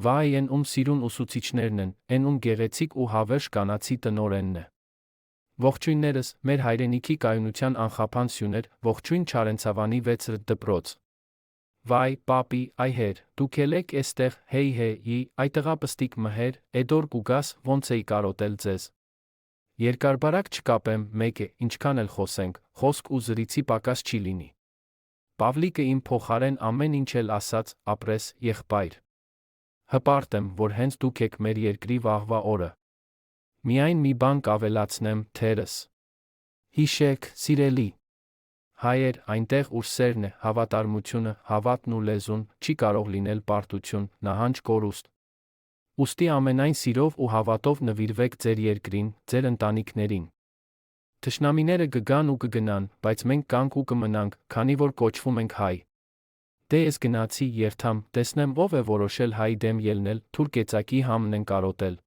Վայ են ում սիրուն ուսուցիչներն են, են ում գեղեցիկ ու հավերժ կանացի տնօրենն է։ Ողջույններս, մեր հայրենիքի կայունության անխափան սյուներ, ողջույն Չարենցավանի 6 դպրոց։ Վայ, պապի, այ հեր, դուք էլ եք էստեղ, հեյ, այ տղա պստիկ մհեր, էդոր կուգաս, ոնց էի կարոտել ձեզ։ Երկարբարակ չկապեմ, մեկ է, ինչքան էլ խոսենք, խոսք ու զրույցի պակաս չի լինի։ Պավլիկը իմ փոխարեն ամեն ինչ էլ ասաց, ապրես, եղբայր։ Հպարտ եմ, որ հենց դուք եք մեր երկրի վաղվա օրը։ Միայն մի բան կավելացնեմ, թերս։ Հիշեք, սիրելի հայեր, այնտեղ ուր սերն է, հավատարմությունը, հավատն ու լեզուն, չի կարող լինել պարտություն, նահանջ կորուստ։ Ուստի ամենայն սիրով ու հավատով նվիրվեք ձեր երկրին, ձեր ընտանիքներին։ Թշնամիները կգան ու կգնան, բայց մենք կանք ու կմնանք, քանի որ կոչվում ենք հայ։ Դե ես գնացի երթամ, տեսնեմ ով է որոշել հայի դեմ ելնել, թուրք էծակի համն են կարոտել։